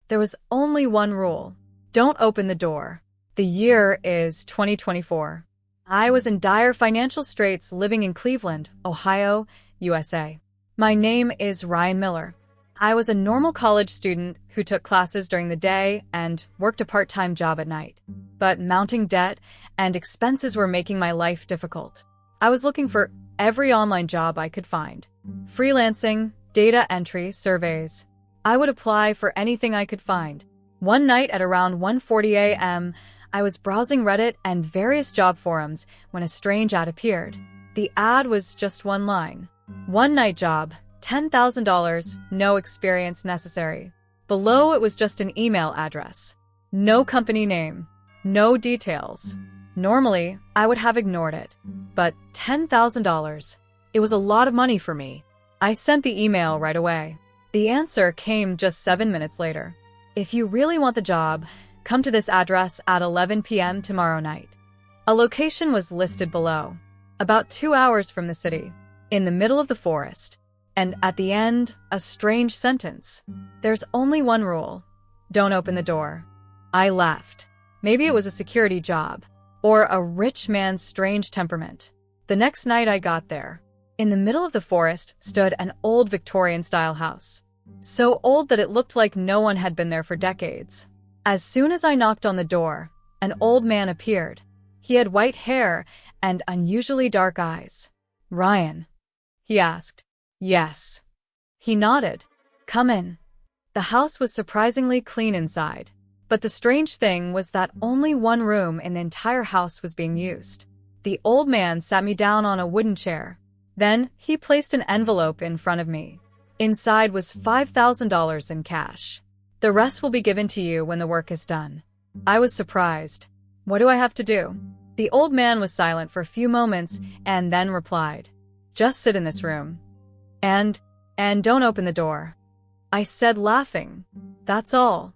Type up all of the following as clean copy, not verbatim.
There was only one rule. Don't open the door. The year is 2024. I was in dire financial straits living in Cleveland, Ohio, USA. My name is Ryan Miller. I was a normal college student who took classes during the day and worked a part-time job at night. But mounting debt and expenses were making my life difficult. I was looking for every online job I could find. Freelancing, data entry, surveys. I would apply for anything I could find. One night at around 1:40 a.m., I was browsing Reddit and various job forums when a strange ad appeared. The ad was just one line. One night job, $10,000, no experience necessary. Below it was just an email address. No company name. No details. Normally, I would have ignored it. But $10,000. It was a lot of money for me. I sent the email right away. The answer came just 7 minutes later. If you really want the job, come to this address at 11 p.m. tomorrow night. A location was listed below. About 2 hours from the city. In the middle of the forest. And at the end, a strange sentence. There's only one rule. Don't open the door. I laughed. Maybe it was a security job. Or a rich man's strange temperament. The next night I got there. In the middle of the forest stood an old Victorian-style house. So old that it looked like no one had been there for decades. As soon as I knocked on the door, an old man appeared. He had white hair and unusually dark eyes. "Ryan?" he asked. "Yes." He nodded. "Come in." The house was surprisingly clean inside. But the strange thing was that only one room in the entire house was being used. The old man sat me down on a wooden chair. Then he placed an envelope in front of me. Inside was $5,000 in cash. "The rest will be given to you when the work is done." I was surprised. "What do I have to do?" The old man was silent for a few moments and then replied, "Just sit in this room. And don't open the door." I said, laughing, "That's all."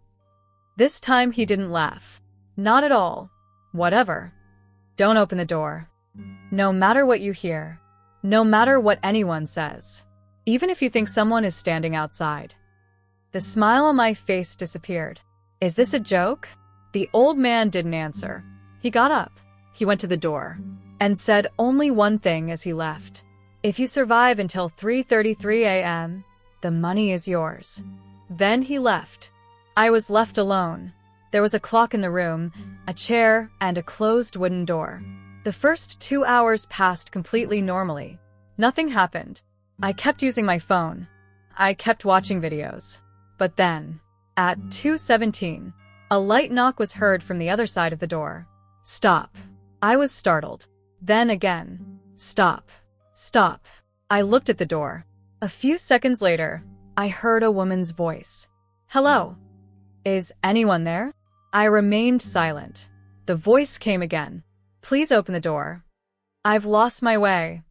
This time he didn't laugh. "Not at all." "Whatever. Don't open the door. No matter what you hear. No matter what anyone says. Even if you think someone is standing outside." The smile on my face disappeared. "Is this a joke?" The old man didn't answer. He got up. He went to the door and said only one thing as he left. "If you survive until 3:33 a.m., the money is yours." Then he left. I was left alone. There was a clock in the room, a chair, and a closed wooden door. The first 2 hours passed completely normally. Nothing happened. I kept using my phone. I kept watching videos. But then, at 2:17, a light knock was heard from the other side of the door. "Stop." I was startled. Then again, "Stop. Stop." I looked at the door. A few seconds later, I heard a woman's voice. "Hello. Is anyone there?" I remained silent. The voice came again. "Please open the door. I've lost my way."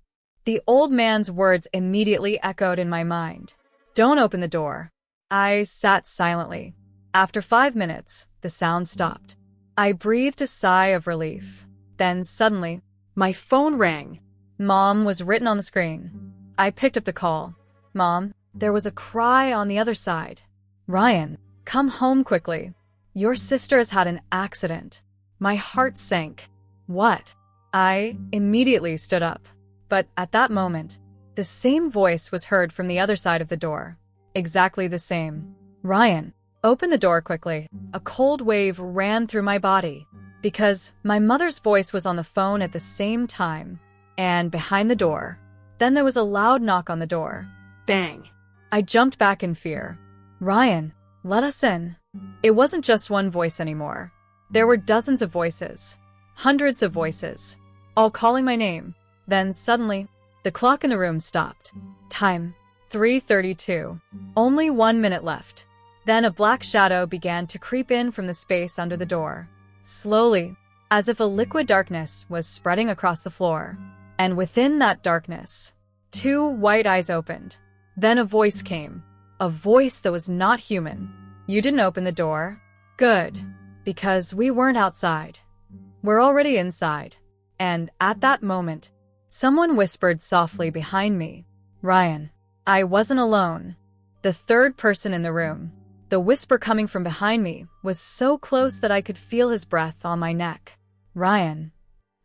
The old man's words immediately echoed in my mind. "Don't open the door." I sat silently. After 5 minutes, the sound stopped. I breathed a sigh of relief. Then suddenly, my phone rang. "Mom" was written on the screen. I picked up the call. "Mom," there was a cry on the other side. "Ryan, come home quickly. Your sister has had an accident." My heart sank. "What?" I immediately stood up. But at that moment, the same voice was heard from the other side of the door. Exactly the same. "Ryan, open the door quickly." A cold wave ran through my body because my mother's voice was on the phone at the same time and behind the door. Then there was a loud knock on the door. Bang! I jumped back in fear. "Ryan, let us in." It wasn't just one voice anymore. There were dozens of voices. Hundreds of voices. All calling my name. Then suddenly, the clock in the room stopped. Time, 3:32. Only 1 minute left. Then a black shadow began to creep in from the space under the door. Slowly, as if a liquid darkness was spreading across the floor. And within that darkness, 2 white eyes opened. Then a voice came. A voice that was not human. "You didn't open the door." "Good. Because we weren't outside. We're already inside." And at that moment, someone whispered softly behind me, "Ryan." I wasn't alone. The third person in the room. The whisper coming from behind me was so close that I could feel his breath on my neck. Ryan.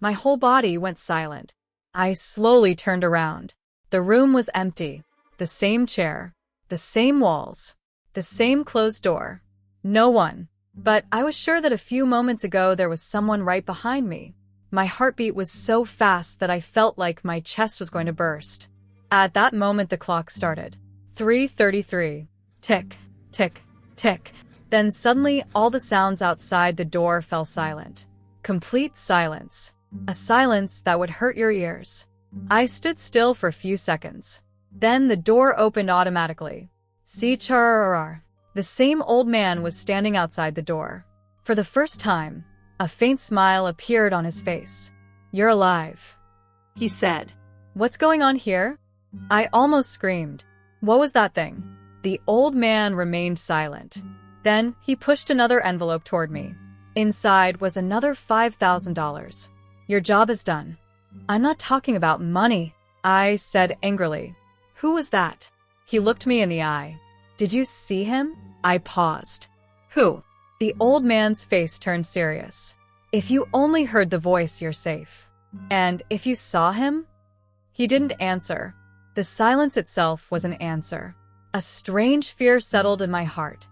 My whole body went silent. I slowly turned around. The room was empty. The same chair. The same walls. The same closed door. No one. But I was sure that a few moments ago there was someone right behind me. My heartbeat was so fast that I felt like my chest was going to burst. At that moment, the clock started. 3:33. Tick, tick, tick. Then suddenly, all the sounds outside the door fell silent. Complete silence. A silence that would hurt your ears. I stood still for a few seconds. Then the door opened automatically. See-char-rar. The same old man was standing outside the door. For the first time, a faint smile appeared on his face. "You're alive," he said. "What's going on here?" I almost screamed. "What was that thing?" The old man remained silent. Then he pushed another envelope toward me. Inside was another $5,000. "Your job is done." "I'm not talking about money," I said angrily. "Who was that?" He looked me in the eye. "Did you see him?" I paused. "Who?" The old man's face turned serious. "If you only heard the voice, you're safe. And if you saw him?" He didn't answer. The silence itself was an answer. A strange fear settled in my heart.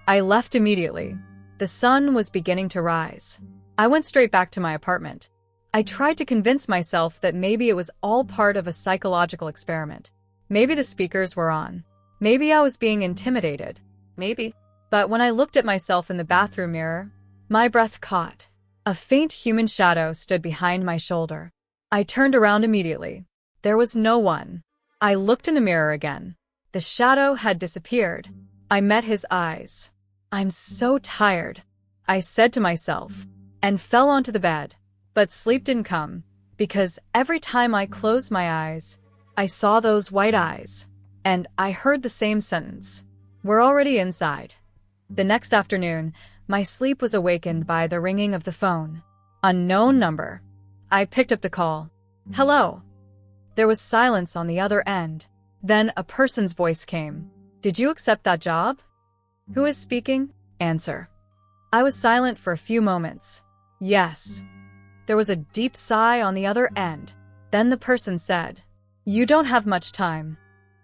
I left immediately. The sun was beginning to rise. I went straight back to my apartment. I tried to convince myself that maybe it was all part of a psychological experiment. Maybe the speakers were on. Maybe I was being intimidated. Maybe. But when I looked at myself in the bathroom mirror, my breath caught. A faint human shadow stood behind my shoulder. I turned around immediately. There was no one. I looked in the mirror again. The shadow had disappeared. I met his eyes. "I'm so tired," I said to myself, and fell onto the bed. But sleep didn't come, because every time I closed my eyes, I saw those white eyes, and I heard the same sentence. "We're already inside." The next afternoon, my sleep was awakened by the ringing of the phone. Unknown number. I picked up the call. "Hello." There was silence on the other end. Then a person's voice came. "Did you accept that job?" "Who is speaking?" Answer. I was silent for a few moments. "Yes." There was a deep sigh on the other end. Then the person said, "You don't have much time."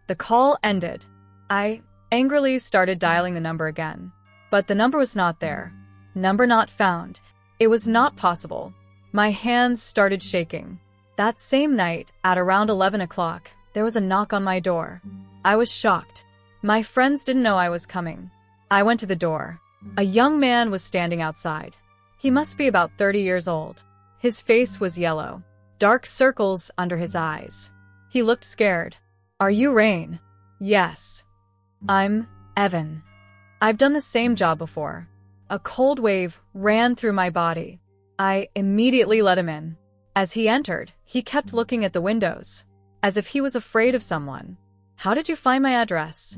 The call ended. I angrily started dialing the number again. But the number was not there. Number not found. It was not possible. My hands started shaking. That same night, at around 11 o'clock, there was a knock on my door. I was shocked. My friends didn't know I was coming. I went to the door. A young man was standing outside. He must be about 30 years old. His face was yellow, dark circles under his eyes. He looked scared. "Are you Rain?" "Yes." "I'm Evan. I've done the same job before." A cold wave ran through my body. I immediately let him in. As he entered, he kept looking at the windows, as if he was afraid of someone. "How did you find my address?"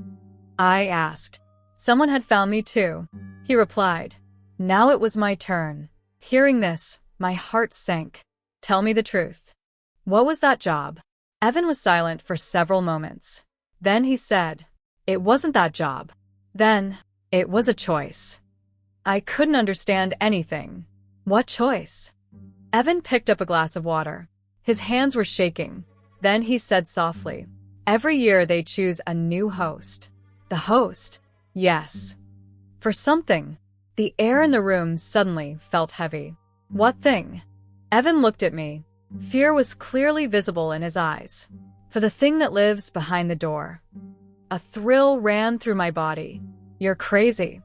I asked. "Someone had found me too," he replied. Now it was my turn. Hearing this, my heart sank. "Tell me the truth. What was that job?" Evan was silent for several moments. Then he said, "It wasn't that job." "Then, it was a choice." I couldn't understand anything. "What choice?" Evan picked up a glass of water. His hands were shaking. Then he said softly, "Every year they choose a new host." "The host?" "Yes." For something, the air in the room suddenly felt heavy. "What thing?" Evan looked at me. Fear was clearly visible in his eyes. "For the thing that lives behind the door." A thrill ran through my body. "You're crazy,"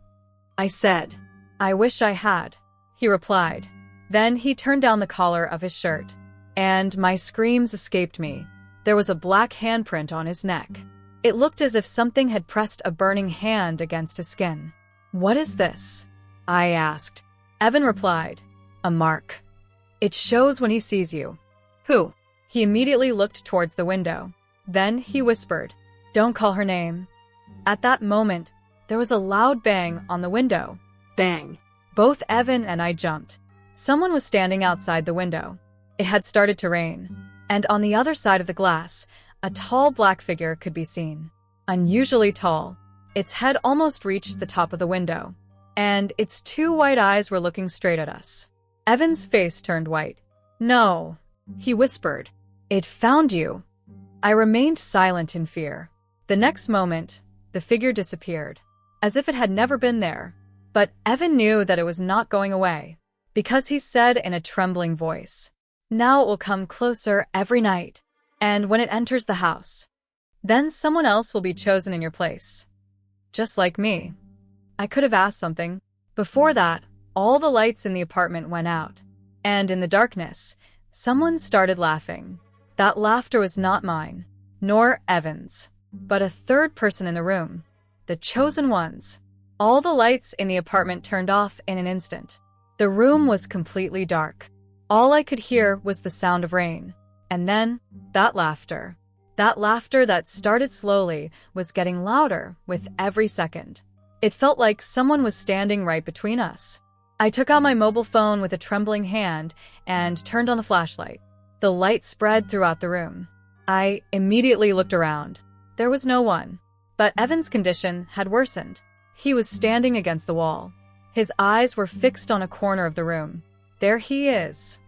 I said. "I wish I had," he replied. Then he turned down the collar of his shirt, and my screams escaped me. There was a black handprint on his neck. It looked as if something had pressed a burning hand against his skin. "What is this?" I asked. Evan replied, "A mark. It shows when he sees you." "Who?" He immediately looked towards the window. Then he whispered, "Don't call her name." At that moment, there was a loud bang on the window. Bang. Both Evan and I jumped. Someone was standing outside the window. It had started to rain, and on the other side of the glass, a tall black figure could be seen. Unusually tall. Its head almost reached the top of the window, and its two white eyes were looking straight at us. Evan's face turned white. "No," he whispered. "It found you." I remained silent in fear. The next moment, the figure disappeared, as if it had never been there. But Evan knew that it was not going away, because he said in a trembling voice, "Now it will come closer every night, and when it enters the house, then someone else will be chosen in your place." Just like me. I could have asked something. Before that, all the lights in the apartment went out, and in the darkness, someone started laughing. That laughter was not mine, nor Evan's, but a third person in the room. The chosen ones. All the lights in the apartment turned off in an instant. The room was completely dark. All I could hear was the sound of rain. And then, that laughter. That laughter that started slowly was getting louder with every second. It felt like someone was standing right between us. I took out my mobile phone with a trembling hand and turned on the flashlight. The light spread throughout the room. I immediately looked around. There was no one. But Evan's condition had worsened. He was standing against the wall. His eyes were fixed on a corner of the room. "There he is,"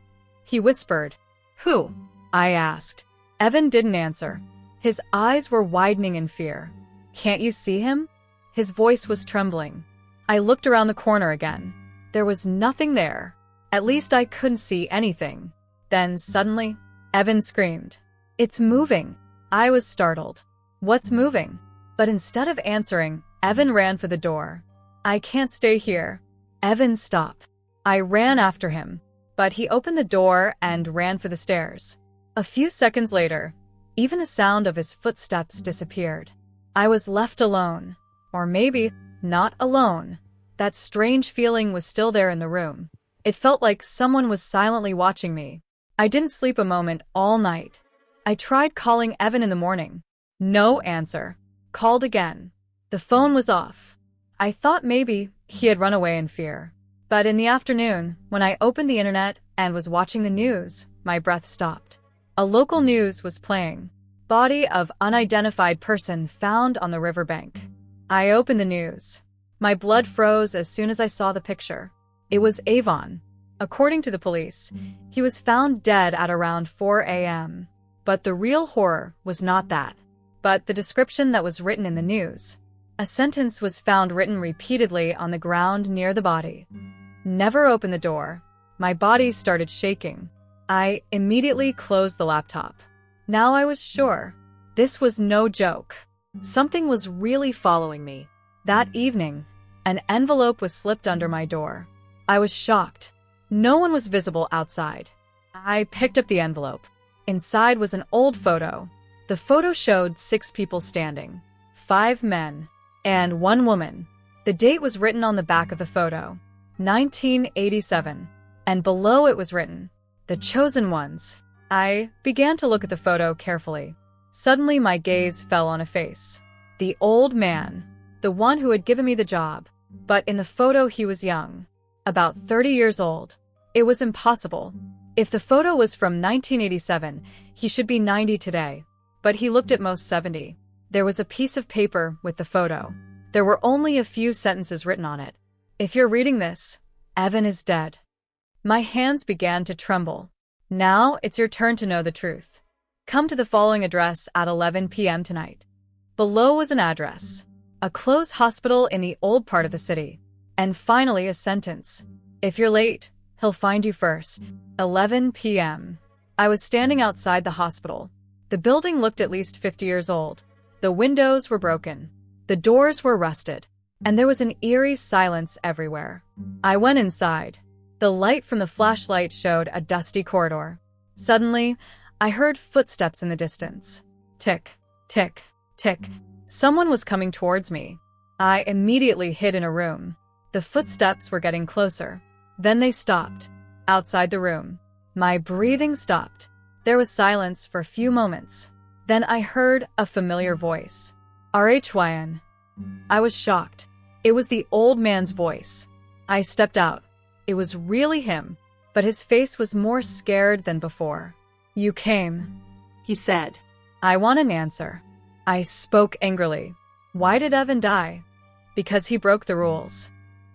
he whispered. "Who?" I asked. Evan didn't answer. His eyes were widening in fear. "Can't you see him?" His voice was trembling. I looked around the corner again. There was nothing there. At least I couldn't see anything. Then suddenly, Evan screamed, "It's moving!" I was startled. "What's moving?" But instead of answering, Evan ran for the door. "I can't stay here." "Evan, stop." I ran after him, but he opened the door and ran for the stairs. A few seconds later, even the sound of his footsteps disappeared. I was left alone. Or maybe not alone. That strange feeling was still there in the room. It felt like someone was silently watching me. I didn't sleep a moment all night. I tried calling Evan in the morning. No answer. Called again. The phone was off. I thought maybe he had run away in fear. But in the afternoon, when I opened the internet and was watching the news, my breath stopped. A local news was playing. Body of unidentified person found on the riverbank. I opened the news. My blood froze as soon as I saw the picture. It was Avon. According to the police, he was found dead at around 4 a.m. But the real horror was not that, but the description that was written in the news. A sentence was found written repeatedly on the ground near the body. "Never open the door." My body started shaking. I immediately closed the laptop. Now I was sure. This was no joke. Something was really following me. That evening, an envelope was slipped under my door. I was shocked. No one was visible outside. I picked up the envelope. Inside was an old photo. The photo showed 6 people standing, 5 men, and 1 woman. The date was written on the back of the photo, 1987, and below it was written, "The Chosen Ones." I began to look at the photo carefully. Suddenly my gaze fell on a face. The old man, the one who had given me the job. But in the photo he was young, about 30 years old. It was impossible. If the photo was from 1987, he should be 90 today. But he looked at most 70. There was a piece of paper with the photo. There were only a few sentences written on it. "If you're reading this, Evan is dead." My hands began to tremble. "Now it's your turn to know the truth. Come to the following address at 11 p.m. tonight." Below was an address, a closed hospital in the old part of the city, and finally a sentence. "If you're late, he'll find you first." 11 p.m. I was standing outside the hospital. The building looked at least 50 years old. The windows were broken. The doors were rusted. And there was an eerie silence everywhere. I went inside. The light from the flashlight showed a dusty corridor. Suddenly, I heard footsteps in the distance. Tick, tick, tick. Someone was coming towards me. I immediately hid in a room. The footsteps were getting closer. Then they stopped. Outside the room, my breathing stopped. There was silence for a few moments. Then I heard a familiar voice. "RHYN." I was shocked. It was the old man's voice. I stepped out. It was really him, but his face was more scared than before. "You came," he said. "I want an answer." I spoke angrily. Why did Evan die? Because he broke the rules.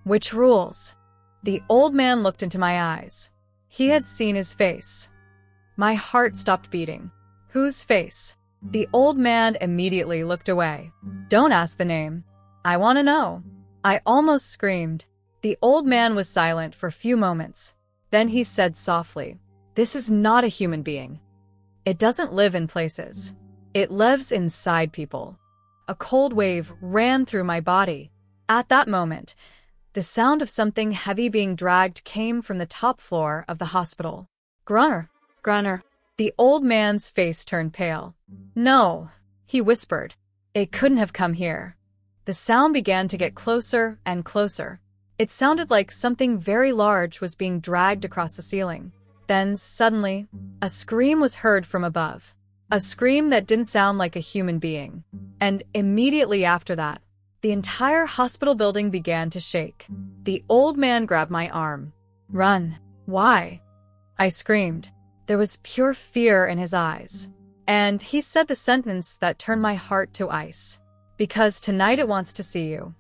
Which rules? The old man looked into my eyes. He had seen his face. My heart stopped beating. Whose face? The old man immediately looked away. Don't ask the name. I want to know. I almost screamed. The old man was silent for a few moments. Then he said softly, "This is not a human being. It doesn't live in places. It lives inside people." A cold wave ran through my body. At that moment, the sound of something heavy being dragged came from the top floor of the hospital. Grunner, grunner. The old man's face turned pale. "No," he whispered. "It couldn't have come here." The sound began to get closer and closer. It sounded like something very large was being dragged across the ceiling. Then, suddenly, a scream was heard from above. A scream that didn't sound like a human being. And immediately after that, the entire hospital building began to shake. The old man grabbed my arm. "Run." "Why?" I screamed. There was pure fear in his eyes. And he said the sentence that turned my heart to ice. "Because tonight it wants to see you.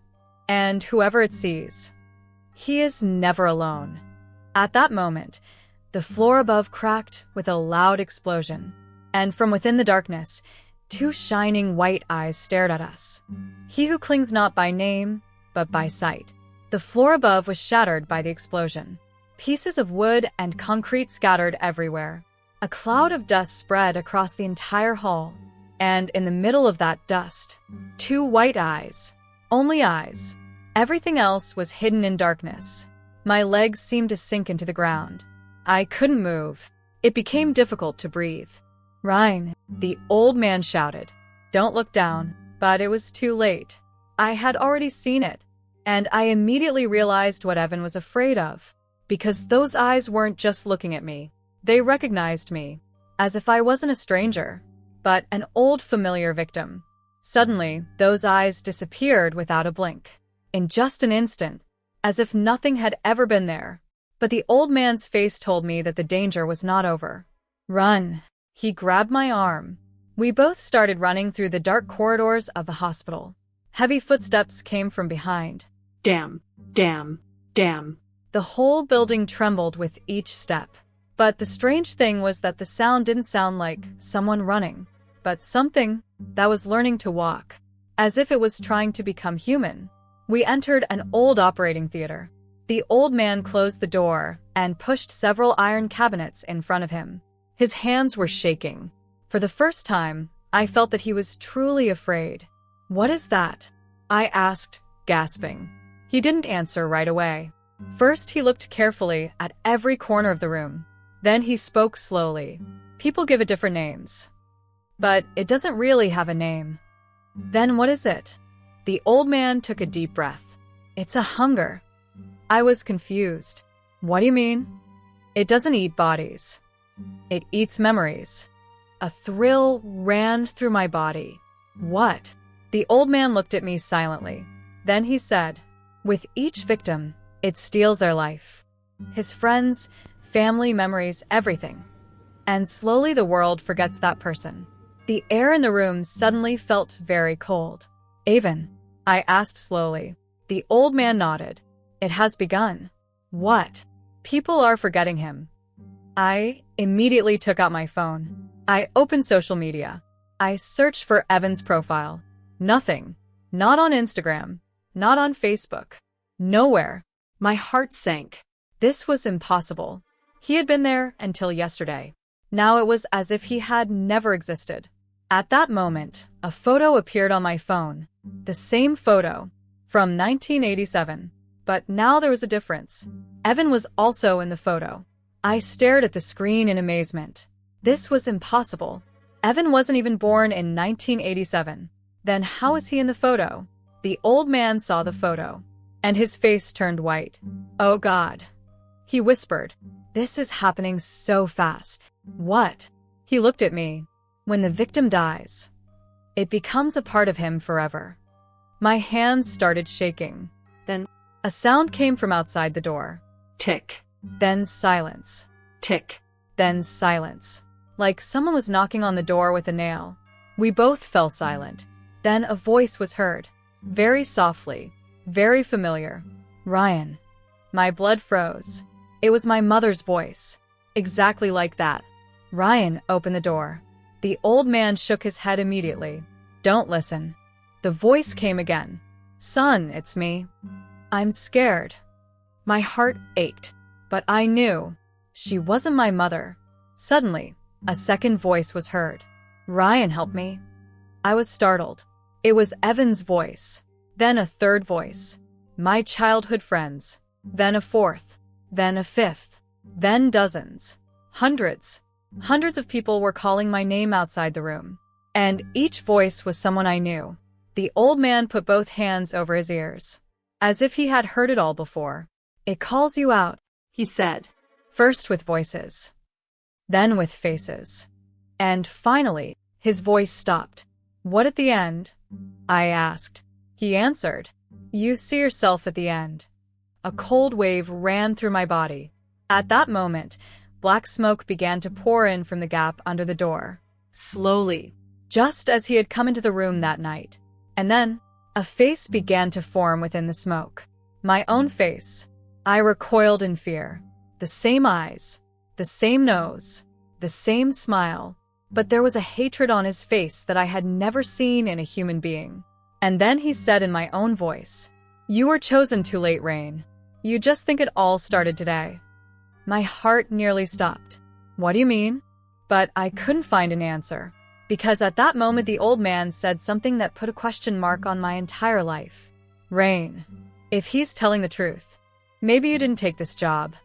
And whoever it sees, he is never alone." At that moment, the floor above cracked with a loud explosion. And from within the darkness, two shining white eyes stared at us. He who clings not by name, but by sight. The floor above was shattered by the explosion. Pieces of wood and concrete scattered everywhere. A cloud of dust spread across the entire hall. And in the middle of that dust, two white eyes. Only eyes. Everything else was hidden in darkness. My legs seemed to sink into the ground. I couldn't move. It became difficult to breathe. "Ryan," the old man shouted. "Don't look down." But it was too late. I had already seen it. And I immediately realized what Evan was afraid of. Because those eyes weren't just looking at me. They recognized me. As if I wasn't a stranger, but an old familiar victim. Suddenly, those eyes disappeared without a blink. In just an instant, as if nothing had ever been there. But the old man's face told me that the danger was not over. "Run." He grabbed my arm. We both started running through the dark corridors of the hospital. Heavy footsteps came from behind. Damn, damn, damn. The whole building trembled with each step. But the strange thing was that the sound didn't sound like someone running, but something that was learning to walk, as if it was trying to become human. We entered an old operating theater. The old man closed the door and pushed several iron cabinets in front of him. His hands were shaking. For the first time, I felt that he was truly afraid. "What is that?" I asked, gasping. He didn't answer right away. First, he looked carefully at every corner of the room. Then he spoke slowly. "People give it different names. But it doesn't really have a name." "Then what is it?" The old man took a deep breath. "It's a hunger." I was confused. "What do you mean?" "It doesn't eat bodies. It eats memories." A thrill ran through my body. "What?" The old man looked at me silently. Then he said, "With each victim, it steals their life. His friends, family, memories, everything. And slowly the world forgets that person." The air in the room suddenly felt very cold. "Avon?" I asked slowly. The old man nodded. "It has begun." "What?" "People are forgetting him." I immediately took out my phone. I opened social media. I searched for Evan's profile. Nothing. Not on Instagram. Not on Facebook. Nowhere. My heart sank. This was impossible. He had been there until yesterday. Now it was as if he had never existed. At that moment, a photo appeared on my phone. The same photo, from 1987. But now there was a difference. Evan was also in the photo. I stared at the screen in amazement. This was impossible. Evan wasn't even born in 1987. Then how is he in the photo? The old man saw the photo, and his face turned white. "Oh God," he whispered. "This is happening so fast." "What?" He looked at me. "When the victim dies, it becomes a part of him forever." My hands started shaking. Then a sound came from outside the door. Tick. Then silence. Tick. Then silence. Like someone was knocking on the door with a nail. We both fell silent. Then a voice was heard. Very softly, very familiar. Ryan. My blood froze. It was my mother's voice. Exactly like that. Ryan, open the door. The old man shook his head immediately. Don't listen. The voice came again. Son, it's me. I'm scared. My heart ached, but I knew she wasn't my mother. Suddenly, a second voice was heard. Ryan, help me. I was startled. It was Evan's voice. Then a third voice. My childhood friends. Then a fourth. Then a fifth. Then dozens. Hundreds. Hundreds of people were calling my name outside the room. And each voice was someone I knew. The old man put both hands over his ears, as if he had heard it all before. It calls you out, he said. First with voices, then with faces. And finally, his voice stopped. What at the end? I asked. He answered, you see yourself at the end. A cold wave ran through my body. At that moment, black smoke began to pour in from the gap under the door. Slowly, just as he had come into the room that night. And then, a face began to form within the smoke. My own face. I recoiled in fear. The same eyes, the same nose, the same smile. But there was a hatred on his face that I had never seen in a human being. And then he said in my own voice, you were chosen too late, Rain. You just think it all started today. My heart nearly stopped. What do you mean? But I couldn't find an answer. Because at that moment the old man said something that put a question mark on my entire life. Rain, if he's telling the truth, maybe you didn't take this job.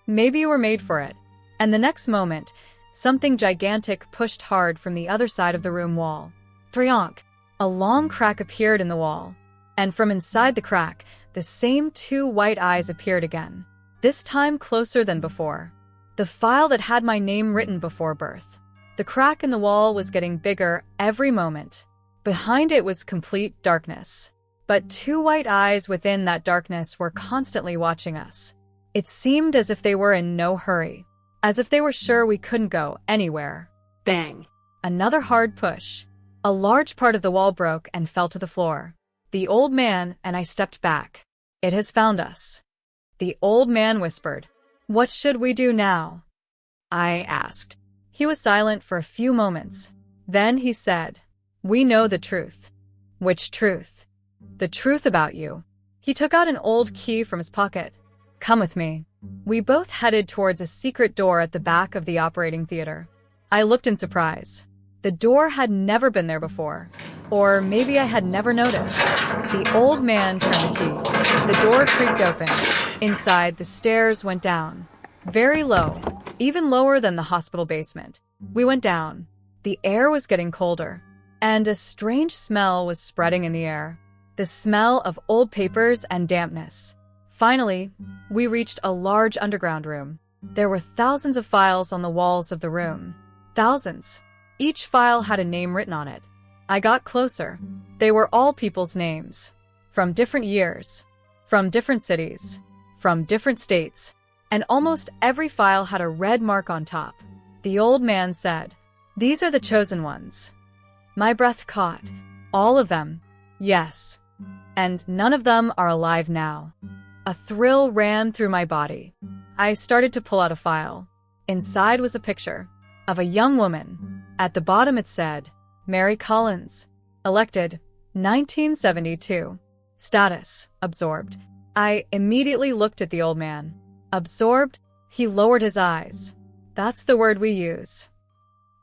Maybe you were made for it. And the next moment, something gigantic pushed hard from the other side of the room wall. Thryonk! A long crack appeared in the wall. And from inside the crack, the same two white eyes appeared again. This time closer than before. The file that had my name written before birth. The crack in the wall was getting bigger every moment. Behind it was complete darkness. But two white eyes within that darkness were constantly watching us. It seemed as if they were in no hurry. As if they were sure we couldn't go anywhere. Bang. Another hard push. A large part of the wall broke and fell to the floor. The old man and I stepped back. It has found us. The old man whispered. What should we do now? I asked. He was silent for a few moments. Then he said, we know the truth. Which truth? The truth about you. He took out an old key from his pocket. Come with me. We both headed towards a secret door at the back of the operating theater. I looked in surprise. The door had never been there before. Or maybe I had never noticed. The old man turned the key. The door creaked open. Inside, the stairs went down. Very low. Even lower than the hospital basement. We went down. The air was getting colder. And a strange smell was spreading in the air. The smell of old papers and dampness. Finally, we reached a large underground room. There were thousands of files on the walls of the room. Thousands. Each file had a name written on it. I got closer. They were all people's names. From different years. From different cities. From different states. And almost every file had a red mark on top. The old man said, these are the chosen ones. My breath caught. All of them. Yes. And none of them are alive now. A thrill ran through my body. I started to pull out a file. Inside was a picture of a young woman. At the bottom it said, Mary Collins. Elected, 1972. Status, absorbed. I immediately looked at the old man. Absorbed? He lowered his eyes. That's the word we use.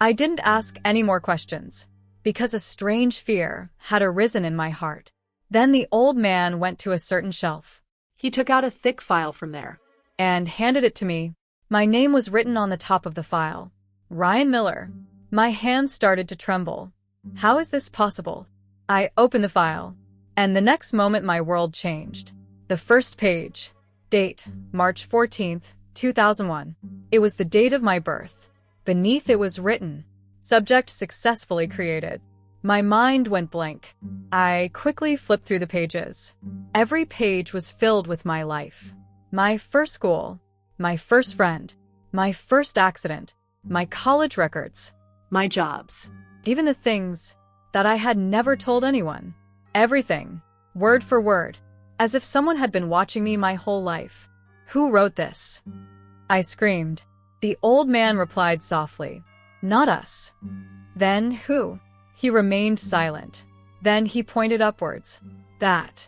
I didn't ask any more questions, because a strange fear had arisen in my heart. Then the old man went to a certain shelf. He took out a thick file from there and handed it to me. My name was written on the top of the file. Ryan Miller. My hands started to tremble. How is this possible? I opened the file, and the next moment my world changed. The first page. Date, March 14th, 2001. It was the date of my birth. Beneath it was written, subject successfully created. My mind went blank. I quickly flipped through the pages. Every page was filled with my life. My first school, my first friend, my first accident, my college records, my jobs, even the things that I had never told anyone. Everything. word for word, as if someone had been watching me my whole life. "Who wrote this?" I screamed. The old man replied softly, "Not us." "Then who?" He remained silent. Then he pointed upwards. "That."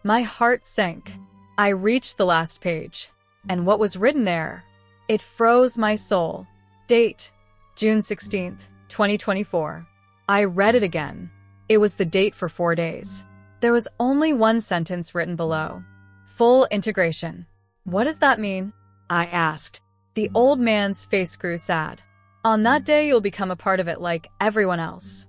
My heart sank. I reached the last page. And what was written there? It froze my soul. Date: June 16th, 2024. I read it again. It was the date for 4 days. There was only one sentence written below. "Full integration." "What does that mean?" I asked. The old man's face grew sad. "On that day, you'll become a part of it like everyone else."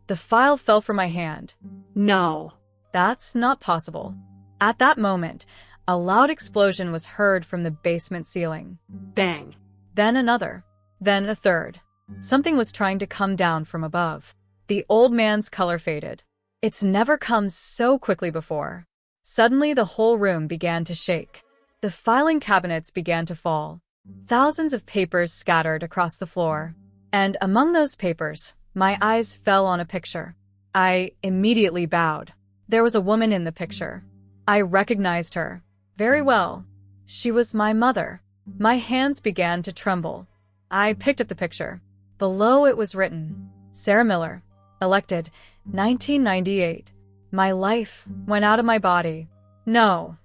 The file fell from my hand. No. That's not possible. At that moment, a loud explosion was heard from the basement ceiling. Bang. Then another. Then a third. Something was trying to come down from above. The old man's color faded. It's never come so quickly before. Suddenly, the whole room began to shake. The filing cabinets began to fall. Thousands of papers scattered across the floor. And among those papers, my eyes fell on a picture. I immediately bowed. There was a woman in the picture. I recognized her very well. She was my mother. My hands began to tremble. I picked up the picture. Below it was written, "Sarah Miller, elected, 1998. My life went out of my body." "No,"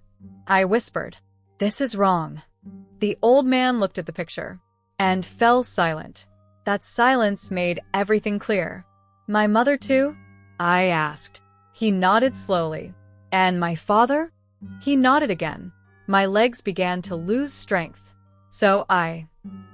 I whispered. "This is wrong." The old man looked at the picture and fell silent. That silence made everything clear. "My mother too?" I asked. He nodded slowly. "And my father?" He nodded again. My legs began to lose strength.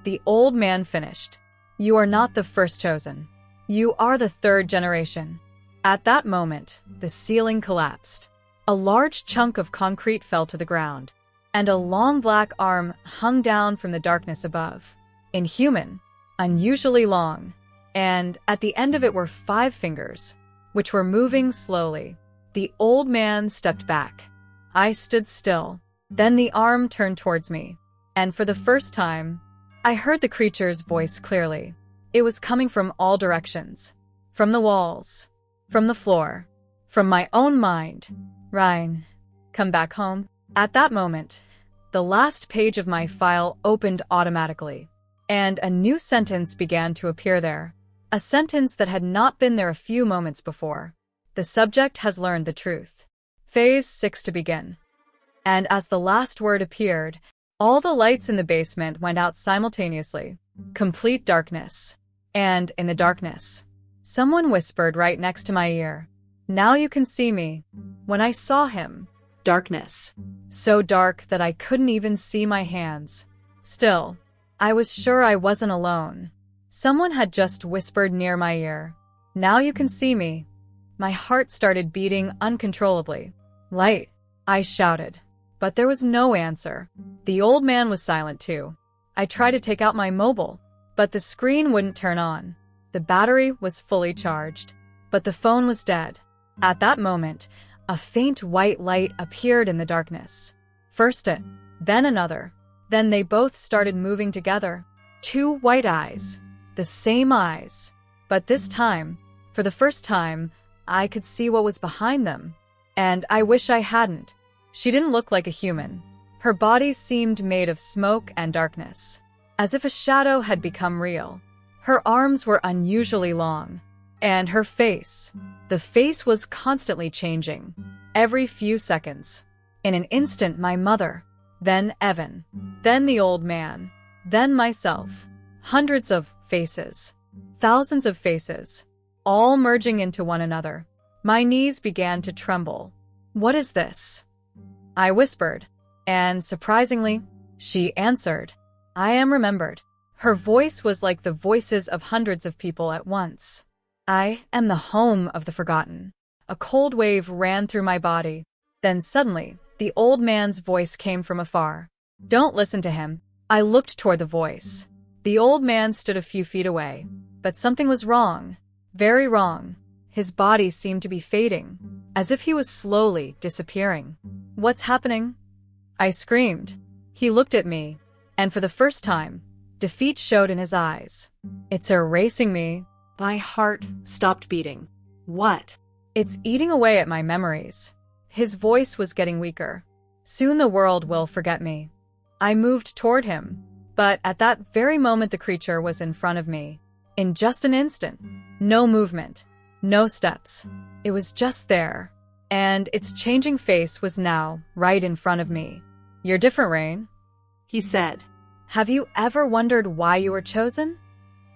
The old man finished. "You are not the first chosen. You are the third generation." At that moment, the ceiling collapsed. A large chunk of concrete fell to the ground, and a long black arm hung down from the darkness above. Inhuman, unusually long, and at the end of it were 5 fingers, which were moving slowly. The old man stepped back. I stood still. Then the arm turned towards me, and for the first time, I heard the creature's voice clearly. It was coming from all directions. From the walls, from the floor, from my own mind. "Ryan, come back home." At that moment, the last page of my file opened automatically, and a new sentence began to appear there. A sentence that had not been there a few moments before. "The subject has learned the truth. Phase 6 to begin." And as the last word appeared, all the lights in the basement went out simultaneously. Complete darkness. And in the darkness, someone whispered right next to my ear, "Now you can see me." When I saw him, Darkness. so dark that I couldn't even see my hands. Still, I was sure I wasn't alone. Someone had just whispered near my ear, "Now you can see me." My heart started beating uncontrollably. "Light," I shouted. But there was no answer. The old man was silent too. I tried to take out my mobile, but the screen wouldn't turn on. The battery was fully charged, but the phone was dead. At that moment, a faint white light appeared in the darkness. First it, then another. Then they both started moving together. 2 white eyes. The same eyes. But this time, for the first time, I could see what was behind them. And I wish I hadn't. She didn't look like a human. Her body seemed made of smoke and darkness, as if a shadow had become real. Her arms were unusually long. And her face. The face was constantly changing. Every few seconds. In an instant, my mother. Then Evan. Then the old man. Then myself. Hundreds of faces. Thousands of faces. All merging into one another. My knees began to tremble. "What is this?" I whispered. And surprisingly, she answered. "I am remembered." Her voice was like the voices of hundreds of people at once. "I am the home of the forgotten." A cold wave ran through my body. Then suddenly, the old man's voice came from afar. "Don't listen to him." I looked toward the voice. The old man stood a few feet away. But something was wrong. Very wrong. His body seemed to be fading, as if he was slowly disappearing. "What's happening?" I screamed. He looked at me, and for the first time, defeat showed in his eyes. "It's erasing me." My heart stopped beating. What? "It's eating away at my memories." His voice was getting weaker. Soon the world will forget me. I moved toward him, but at that very moment the creature was in front of me. In just an instant. No movement. No steps. It was just there. And its changing face was now right in front of me. "You're different, Rain," he said. "Have you ever wondered why you were chosen?"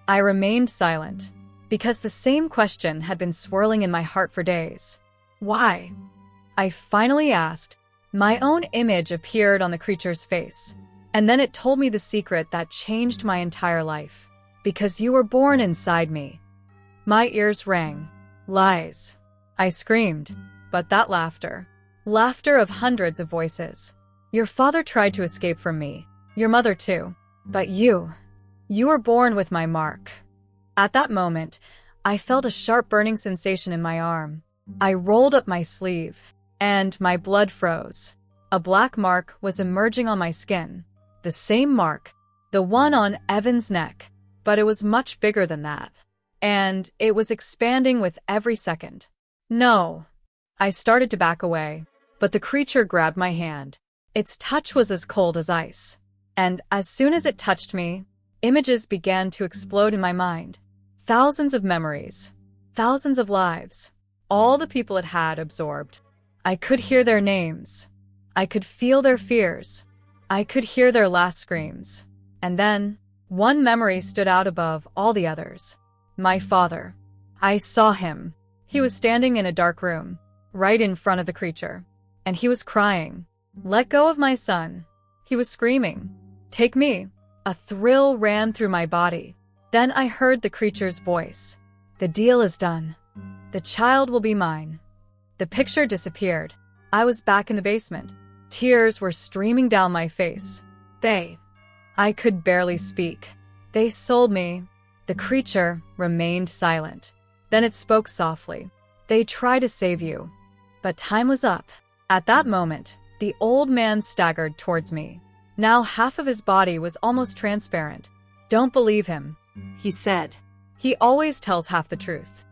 I remained silent, because the same question had been swirling in my heart for days. "Why?" I finally asked. My own image appeared on the creature's face, and then it told me the secret that changed my entire life. "Because you were born inside me." My ears rang. Lies. I screamed, but that laughter of hundreds of voices. "Your father tried to escape from me, your mother too, but you were born with my mark." At that moment, I felt a sharp burning sensation in my arm. I rolled up my sleeve, and my blood froze. A black mark was emerging on my skin. The same mark, the one on Evan's neck, but it was much bigger than that. And it was expanding with every second. "No." I started to back away, but the creature grabbed my hand. Its touch was as cold as ice. And as soon as it touched me, images began to explode in my mind. Thousands of memories, thousands of lives, all the people it had absorbed. I could hear their names. I could feel their fears. I could hear their last screams. And then, one memory stood out above all the others. My father. I saw him. He was standing in a dark room, right in front of the creature. And he was crying. "Let go of my son." He was screaming. "Take me." A thrill ran through my body. Then I heard the creature's voice. "The deal is done. The child will be mine." The picture disappeared. I was back in the basement. Tears were streaming down my face. I could barely speak. "They sold me." The creature remained silent. Then it spoke softly. "They tried to save you, but time was up." At that moment, the old man staggered towards me. Now half of his body was almost transparent. "Don't believe him," he said. "He always tells half the truth."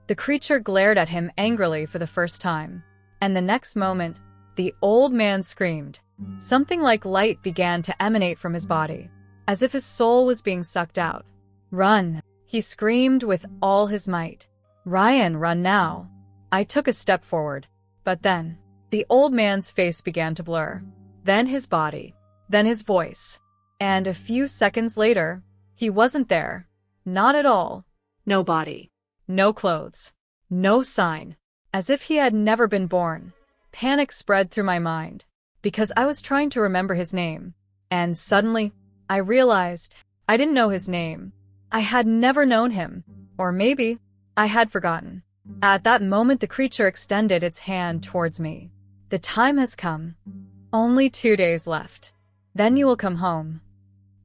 The creature glared at him angrily for the first time. And the next moment, the old man screamed. Something like light began to emanate from his body, as if his soul was being sucked out. "Run!" he screamed with all his might. "Ryan, run now!" I took a step forward, but then, the old man's face began to blur. Then his body. Then his voice. And a few seconds later, he wasn't there. Not at all. No body. No clothes. No sign. As if he had never been born. Panic spread through my mind, because I was trying to remember his name. And suddenly, I realized I didn't know his name. I had never known him. Or maybe I had forgotten. At that moment, the creature extended its hand towards me. "The time has come. Only 2 days left. Then you will come home."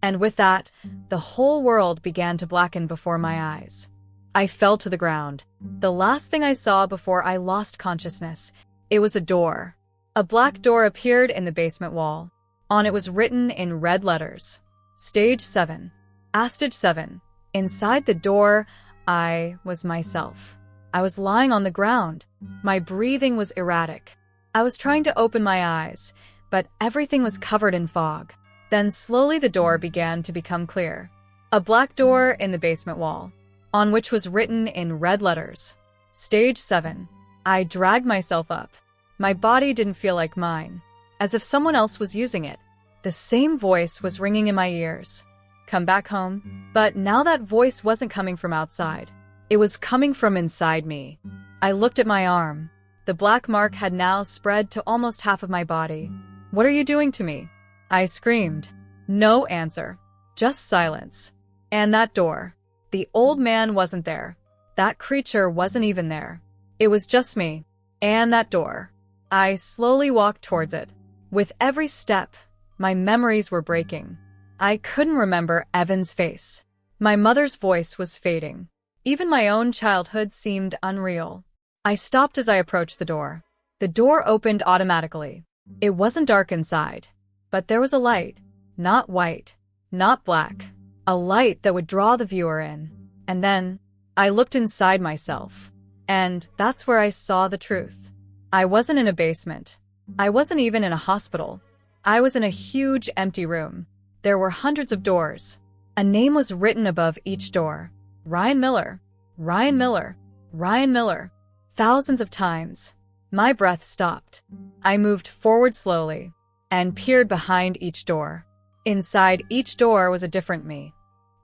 And with that, the whole world began to blacken before my eyes. I fell to the ground. The last thing I saw before I lost consciousness, it was a door. A black door appeared in the basement wall. On it was written in red letters, Stage 7, Astage 7. Inside the door, I was myself. I was lying on the ground. My breathing was erratic. I was trying to open my eyes, but everything was covered in fog. Then slowly the door began to become clear. A black door in the basement wall, on which was written in red letters, Stage 7. I dragged myself up. My body didn't feel like mine, as if someone else was using it. The same voice was ringing in my ears. "Come back home." But now that voice wasn't coming from outside. It was coming from inside me. I looked at my arm. The black mark had now spread to almost half of my body. "What are you doing to me?" I screamed. No answer. Just silence. And that door. The old man wasn't there. That creature wasn't even there. It was just me. And that door. I slowly walked towards it. With every step, my memories were breaking. I couldn't remember Evan's face. My mother's voice was fading. Even my own childhood seemed unreal. I stopped as I approached the door. The door opened automatically. It wasn't dark inside, but there was a light. Not white, not black. A light that would draw the viewer in. And then, I looked inside myself. And that's where I saw the truth. I wasn't in a basement. I wasn't even in a hospital. I was in a huge empty room. There were hundreds of doors. A name was written above each door. Ryan Miller. Ryan Miller. Ryan Miller. Thousands of times. My breath stopped. I moved forward slowly and peered behind each door. Inside each door was a different me.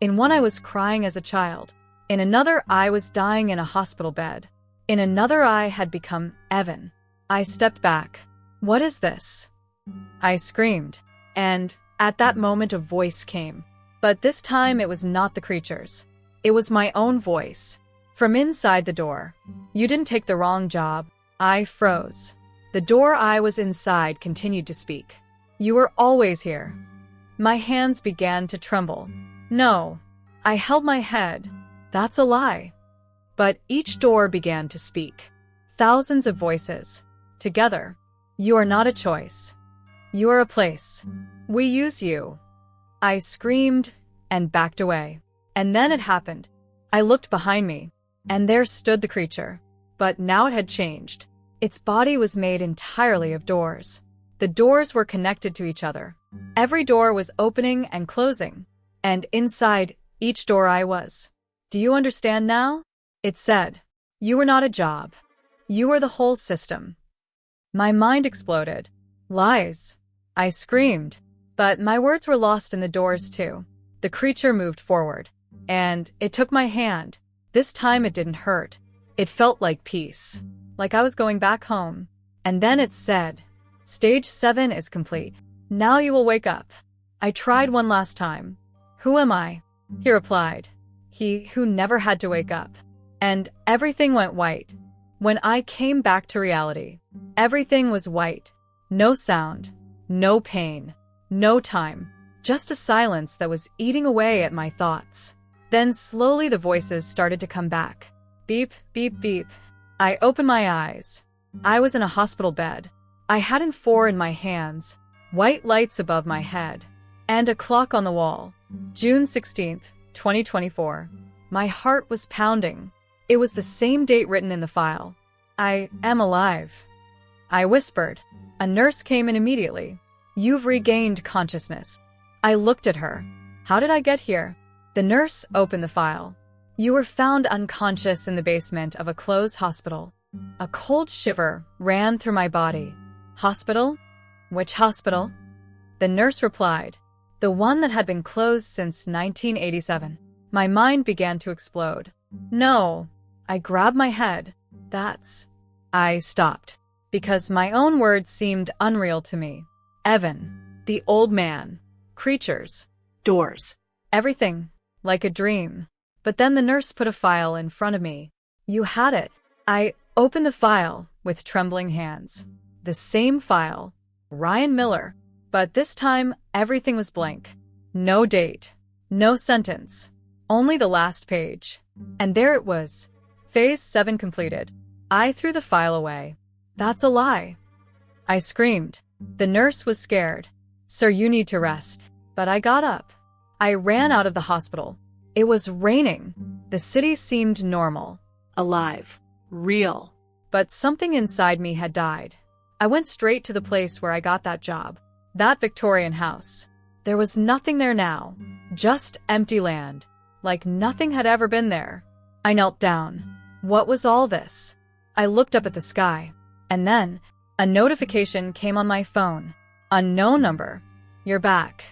In one I was crying as a child. In another I was dying in a hospital bed. In another I had become Evan. I stepped back. What is this? I screamed. And at that moment a voice came. But this time it was not the creature's. It was my own voice. From inside the door. You didn't take the wrong job. I froze. The door I was inside continued to speak. You were always here. My hands began to tremble. No. I held my head. That's a lie. But each door began to speak. Thousands of voices. Together. You are not a choice. You are a place. We use you. I screamed and backed away. And then it happened. I looked behind me, and there stood the creature. But now it had changed. Its body was made entirely of doors. The doors were connected to each other. Every door was opening and closing. And inside each door I was. Do you understand now? It said, you were not a job. You were the whole system. My mind exploded. Lies. I screamed. But my words were lost in the doors too. The creature moved forward. And it took my hand. This time it didn't hurt. It felt like peace. Like I was going back home. And then it said, Stage 7 is complete. Now you will wake up. I tried one last time. Who am I? He replied. He who never had to wake up. And everything went white. When I came back to reality, everything was white. No sound. No pain. No time. Just a silence that was eating away at my thoughts. Then slowly the voices started to come back. Beep, beep, beep. I opened my eyes. I was in a hospital bed. I had M4 in my hands, white lights above my head, and a clock on the wall. June 16th, 2024. My heart was pounding. It was the same date written in the file. I am alive. I whispered. A nurse came in immediately. You've regained consciousness. I looked at her. How did I get here? The nurse opened the file. You were found unconscious in the basement of a closed hospital. A cold shiver ran through my body. Hospital? Which hospital? The nurse replied. The one that had been closed since 1987. My mind began to explode. No. I grabbed my head. I stopped. Because my own words seemed unreal to me. Evan. The old man. Creatures. Doors. Everything. Like a dream. But then the nurse put a file in front of me. You had it. I opened the file with trembling hands. The same file. Ryan Miller. But this time, everything was blank. No date. No sentence. Only the last page. And there it was. Phase 7 completed. I threw the file away. That's a lie. I screamed. The nurse was scared. Sir, you need to rest. But I got up. I ran out of the hospital. It was raining. The city seemed normal. Alive. Real. But something inside me had died. I went straight to the place where I got that job. That Victorian house. There was nothing there now. Just empty land. Like nothing had ever been there. I knelt down. What was all this? I looked up at the sky. And then, a notification came on my phone. Unknown number. You're back.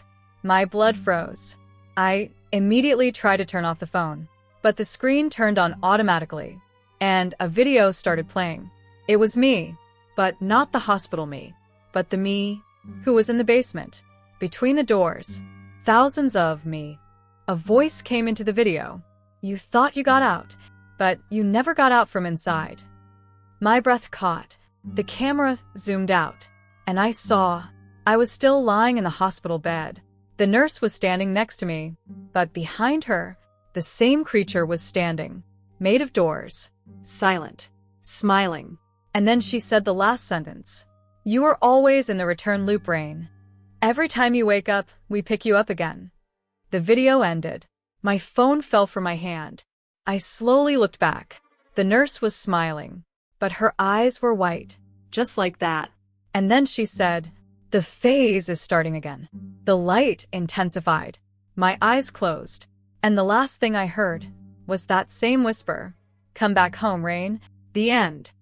My blood froze. I immediately tried to turn off the phone. But the screen turned on automatically. And a video started playing. It was me. But not the hospital me. But the me who was in the basement. Between the doors. Thousands of me. A voice came into the video. You thought you got out. But you never got out from inside. My breath caught. The camera zoomed out. And I saw. I was still lying in the hospital bed. The nurse was standing next to me. But behind her, the same creature was standing. Made of doors. Silent. Smiling. And then she said the last sentence. You are always in the return loop, Rain. Every time you wake up, we pick you up again. The video ended. My phone fell from my hand. I slowly looked back. The nurse was smiling. But her eyes were white. just like that. And then she said, "The phase is starting again." The light intensified. My eyes closed. And the last thing I heard was that same whisper, "Come back home, Rain." The end.